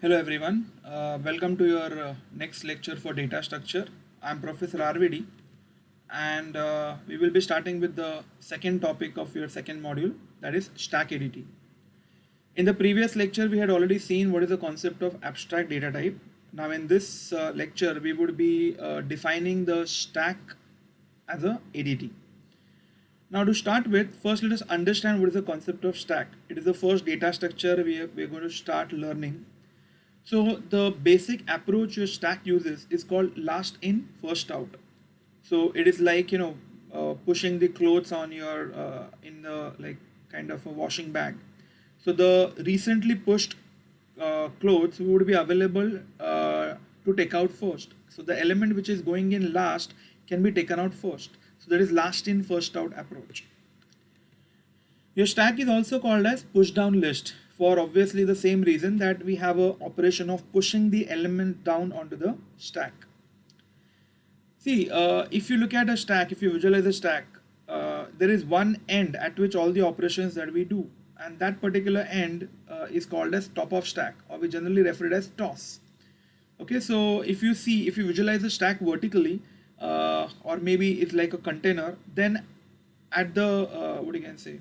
Hello everyone, welcome to your next lecture for data structure. I'm Professor RVD and we will be starting with the second topic of your second module, that is stack editing. In the previous lecture we had already seen what is the concept of abstract data type. Now in this lecture we would be defining the stack as a ADT. Now to start with, first let us understand what is the concept of stack. It is the first data structure we're going to start learning. So the basic approach your stack uses is called last in, first out. So it is like pushing the clothes on your in the like kind of a washing bag. So the recently pushed clothes would be available to take out first. So the element which is going in last can be taken out first. So that is last in, first out approach. Your stack is also called as push down list for obviously the same reason that we have a operation of pushing the element down onto the stack. See, if you look at a stack, if you visualize a stack, there is one end at which all the operations that we do, and that particular end is called as top of stack, or we generally refer it as toss. Okay, so if you visualize the stack vertically, or maybe it's like a container, then at the what you can say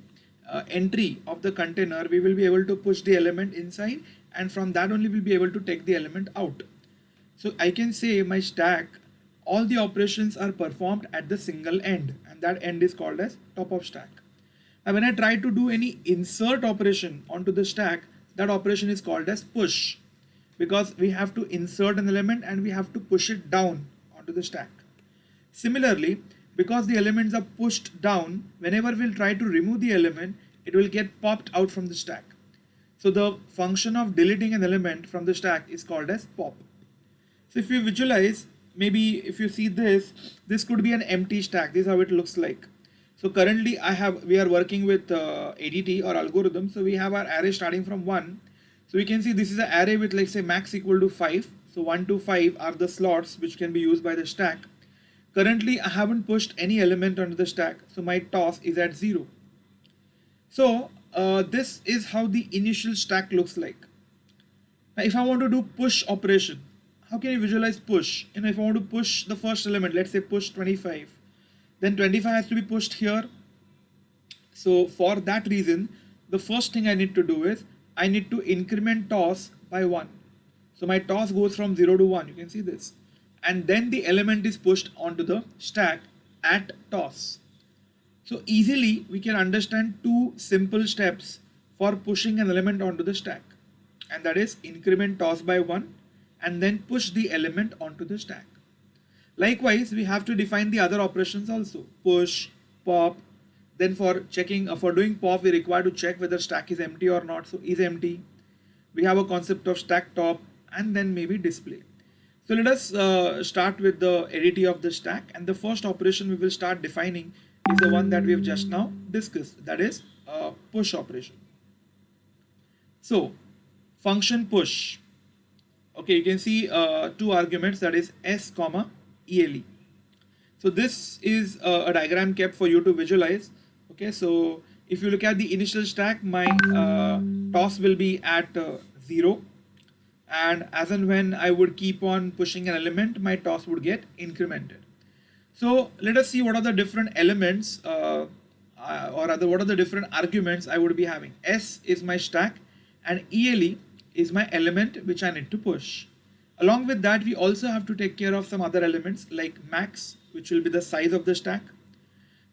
entry of the container, we will be able to push the element inside, and from that only we'll be able to take the element out. So I can say my stack, all the operations are performed at the single end, and that end is called as top of stack. Now when I try to do any insert operation onto the stack, that operation is called as push, because we have to insert an element and we have to push it down onto the stack. Similarly, because the elements are pushed down, whenever we'll try to remove the element, it will get popped out from the stack. So the function of deleting an element from the stack is called as pop. So if you visualize, maybe if you see this could be an empty stack. This is how it looks like. So currently we are working with ADT or algorithm. So we have our array starting from 1. So we can see this is an array with, like, say, max equal to 5. So 1 to 5 are the slots which can be used by the stack. Currently I haven't pushed any element onto the stack, so my toss is at 0. So this is how the initial stack looks like. Now if I want to do push operation, how can you visualize push? If I want to push the first element, let's say push 25, then 25 has to be pushed here. So for that reason, the first thing I need to do is I need to increment toss by 1. So my toss goes from 0 to 1, you can see this. And then the element is pushed onto the stack at toss. So easily we can understand two simple steps for pushing an element onto the stack, and that is increment toss by 1 and then push the element onto the stack. Likewise, we have to define the other operations also: push, pop. Then for doing pop, we require to check whether stack is empty or not. So is empty. We have a concept of stack top, and then maybe display. So let us start with the ADT of the stack, and the first operation we will start defining is the one that we have just now discussed, that is push operation. So function push. Okay, you can see two arguments, that is s comma ele. So this is a diagram kept for you to visualize. Okay, so if you look at the initial stack, my toss will be at 0. And as and when I would keep on pushing an element, my toss would get incremented. So let us see what are the different elements or rather what are the different arguments I would be having. S is my stack and ELE is my element which I need to push. Along with that, we also have to take care of some other elements like max, which will be the size of the stack.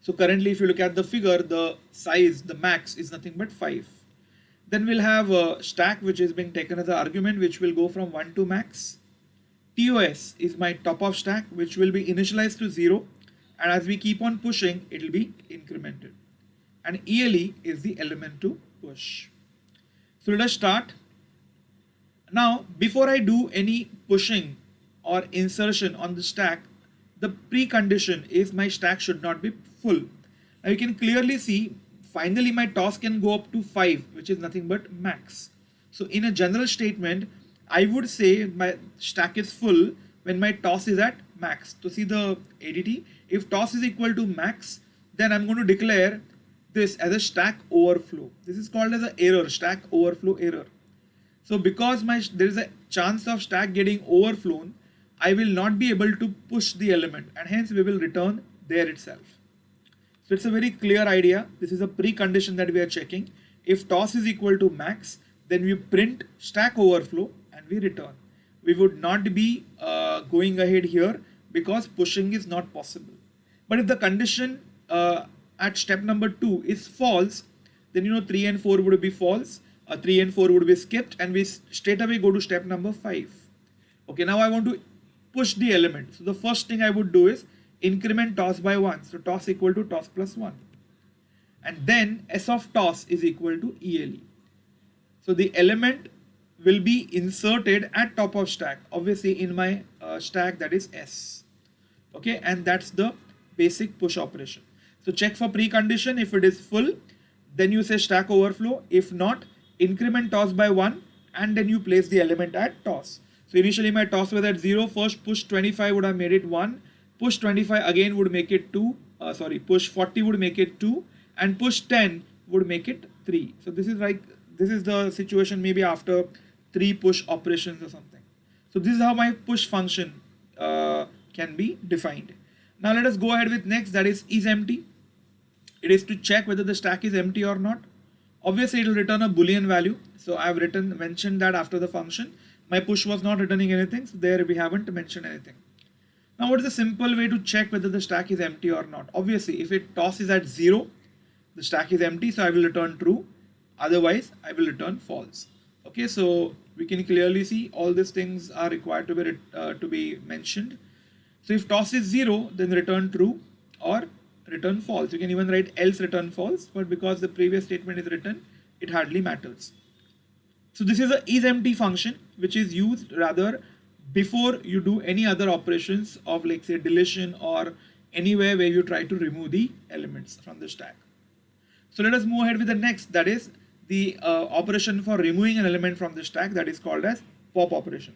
So currently if you look at the figure, the size, the max is nothing but 5. Then we'll have a stack which is being taken as an argument, which will go from 1 to max. TOS is my top of stack, which will be initialized to 0, and as we keep on pushing, it will be incremented. And ELE is the element to push. So let us start. Now, before I do any pushing or insertion on the stack, the precondition is my stack should not be full. Now you can clearly see, finally my toss can go up to 5, which is nothing but max. So in a general statement, I would say my stack is full when my toss is at max. To see the ADT, if toss is equal to max, then I'm going to declare this as a stack overflow. This is called as an error, stack overflow error. So because there is a chance of stack getting overflown, I will not be able to push the element, and hence we will return there itself. So it's a very clear idea. This is a precondition that we are checking. If toss is equal to max, then we print stack overflow and we return. We would not be going ahead here because pushing is not possible. But if the condition at step number 2 is false, then 3 and 4 would be false. 3 and 4 would be skipped, and we straight away go to step number 5. Okay, now I want to push the element. So the first thing I would do is increment toss by 1. So toss equal to toss plus 1. And then S of toss is equal to ELE. So the element will be inserted at top of stack, obviously in my stack, that is S. Okay, and that's the basic push operation. So check for precondition. If it is full, then you say stack overflow. If not, increment toss by 1, and then you place the element at toss. So initially my toss was at 0. First push 25 would have made it 1. Push 25 again would make it 2. Push 40 would make it 2, and push 10 would make it 3. So this is the situation maybe after 3 push operations or something. So this is how my push function can be defined. Now let us go ahead with next, that is empty. It is to check whether the stack is empty or not. Obviously it will return a boolean value. So I have mentioned that after the function. My push was not returning anything, so there we haven't mentioned anything. Now what is the simple way to check whether the stack is empty or not? Obviously if it toss is at 0, the stack is empty, so I will return true. Otherwise I will return false. Okay, so we can clearly see all these things are required to be mentioned. So if toss is 0, then return true or return false. You can even write else return false, but because the previous statement is written, it hardly matters. So this is a isEmpty function, which is used rather before you do any other operations of, like, say, deletion or anywhere where you try to remove the elements from the stack. So let us move ahead with the next, that is the operation for removing an element from the stack, that is called as pop operation.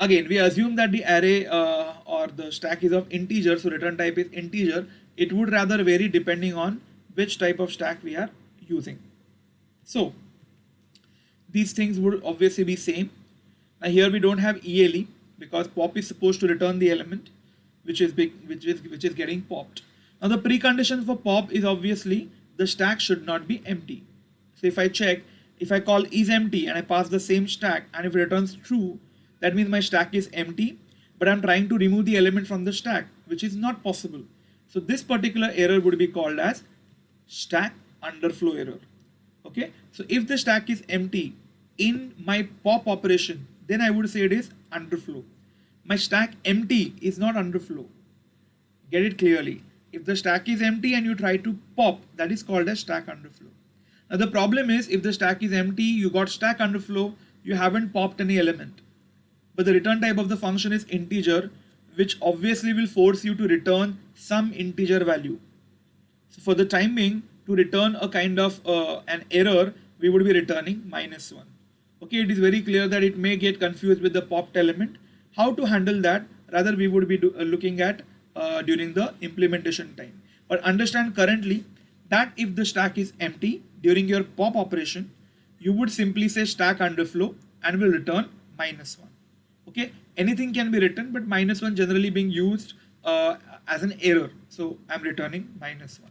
Again, we assume that the array or the stack is of integer, so return type is integer. It would rather vary depending on which type of stack we are using. So these things would obviously be same. Now here we don't have ELE because pop is supposed to return the element which is getting popped. Now the precondition for pop is obviously the stack should not be empty. So if I check, if I call isEmpty and I pass the same stack, and if it returns true, that means my stack is empty, but I'm trying to remove the element from the stack, which is not possible. So this particular error would be called as stack underflow error. Okay, so if the stack is empty in my pop operation, then I would say it is underflow. My stack empty is not underflow. Get it clearly. If the stack is empty and you try to pop, that is called as stack underflow. Now the problem is, if the stack is empty, you got stack underflow, you haven't popped any element. But the return type of the function is integer, which obviously will force you to return some integer value. So for the time being, to return a kind of an error, we would be returning -1. Okay, it is very clear that it may get confused with the popped element. How to handle that, rather we would be looking at during the implementation time. But understand currently that if the stack is empty during your pop operation, you would simply say stack underflow and will return -1. Okay, anything can be written, but -1 generally being used as an error. So I'm returning -1.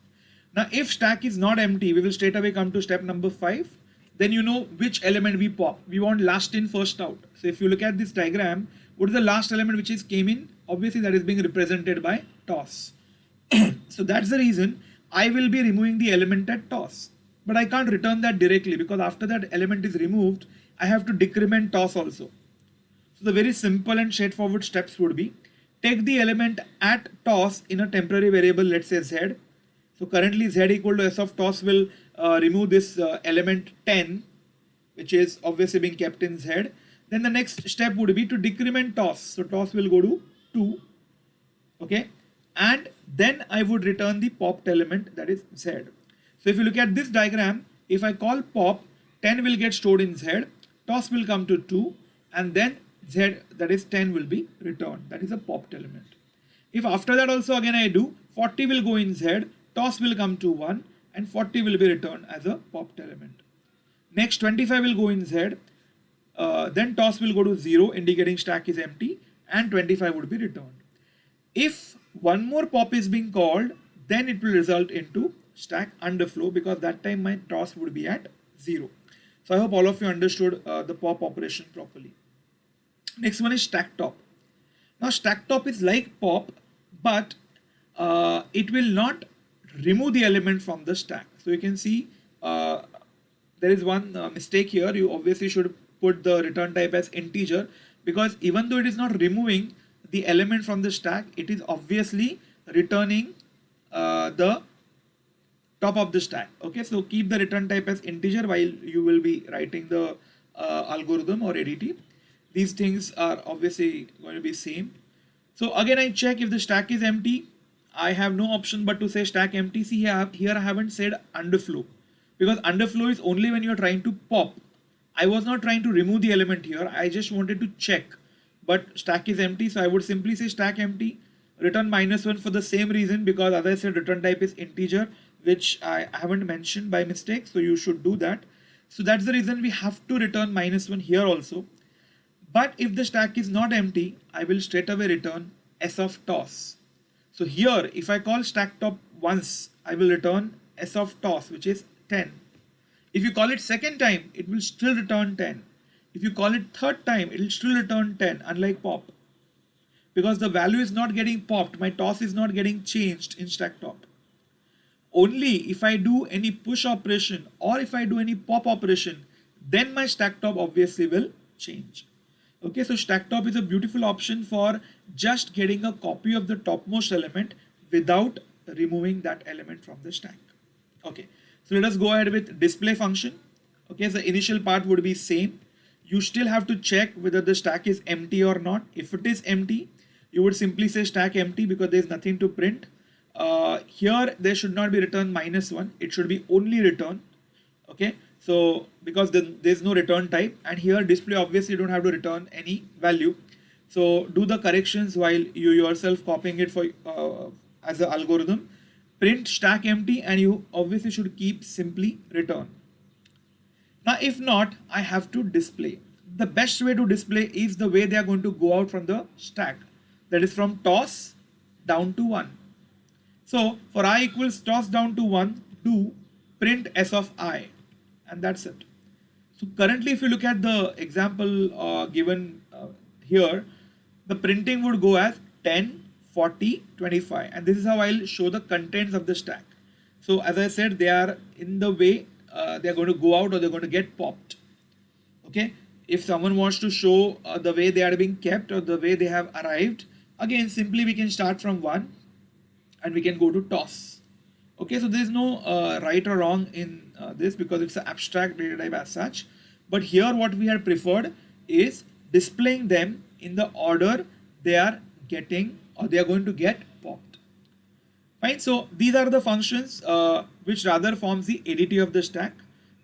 Now if stack is not empty, we will straight away come to step number 5. Then you know which element we pop. We want last in, first out. So if you look at this diagram, what is the last element which is came in? Obviously that is being represented by toss. So that's the reason I will be removing the element at toss. But I can't return that directly because after that element is removed, I have to decrement toss also. So the very simple and straightforward steps would be, take the element at toss in a temporary variable, let's say z. So currently z equal to s of toss will remove this element 10, which is obviously being kept in z. Then the next step would be to decrement toss. So toss will go to 2. Okay. And then I would return the popped element, that is z. So if you look at this diagram, if I call pop, 10 will get stored in z, toss will come to 2, and then z, that is 10, will be returned. That is a popped element. If after that also again I do, 40 will go in z, toss will come to 1, and 40 will be returned as a popped element. Next 25 will go in Z. Then toss will go to 0, indicating stack is empty, and 25 would be returned. If one more pop is being called, then it will result into stack underflow, because that time my toss would be at 0. So I hope all of you understood the pop operation properly. Next one is stack top. Now stack top is like pop, but it will not remove the element from the stack. So you can see there is one mistake here. You obviously should put the return type as integer, because even though it is not removing the element from the stack, it is obviously returning the top of the stack. Okay, so keep the return type as integer while you will be writing the algorithm or ADT. These things are obviously going to be same. So again, I check if the stack is empty. I have no option but to say stack empty. See here I haven't said underflow, because underflow is only when you're trying to pop. I was not trying to remove the element here. I just wanted to check, but stack is empty. So I would simply say stack empty, return -1 for the same reason, because as I said, return type is integer, which I haven't mentioned by mistake. So you should do that. So that's the reason we have to return -1 here also. But if the stack is not empty, I will straight away return S of toss. So here, if I call stack top once, I will return S of toss, which is 10. If you call it second time, it will still return 10. If you call it third time, it will still return 10, unlike pop. Because the value is not getting popped, my toss is not getting changed in stack top. Only if I do any push operation or if I do any pop operation, then my stack top obviously will change. Okay, so stack top is a beautiful option for just getting a copy of the topmost element without removing that element from the stack. Okay, so let us go ahead with display function. Okay, so initial part would be same. You still have to check whether the stack is empty or not. If it is empty, you would simply say stack empty, because there is nothing to print. Here there should not be return -1. It should be only return. Okay, so because then there's no return type, and here display obviously you don't have to return any value. So do the corrections while you yourself copying it for as an algorithm. Print stack empty, and you obviously should keep simply return. Now if not, I have to display. The best way to display is the way they are going to go out from the stack, that is from toss down to 1. So for I equals toss down to 1, do print S of I, and that's it. So currently if you look at the example given here, the printing would go as 10, 40, 25, and this is how I'll show the contents of the stack. So as I said, they are in the way they are going to go out or they're going to get popped. Okay, if someone wants to show the way they are being kept or the way they have arrived, again simply we can start from 1 and we can go to toss. Okay, so there is no right or wrong in this, because it's an abstract data type as such. But here what we had preferred is displaying them in the order they are getting or they are going to get popped. Fine, so these are the functions which rather forms the ADT of the stack.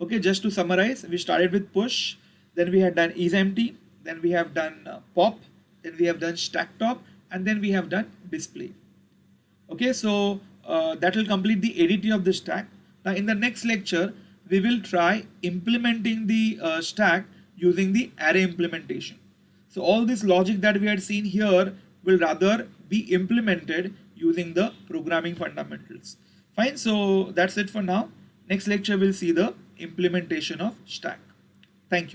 Okay, just to summarize, we started with push, then we had done isEmpty, then we have done pop, then we have done stack top, and then we have done display. Okay, so that will complete the ADT of the stack. Now in the next lecture, we will try implementing the stack using the array implementation. So all this logic that we had seen here will rather be implemented using the programming fundamentals. Fine, so that's it for now. Next lecture we'll see the implementation of stack. Thank you.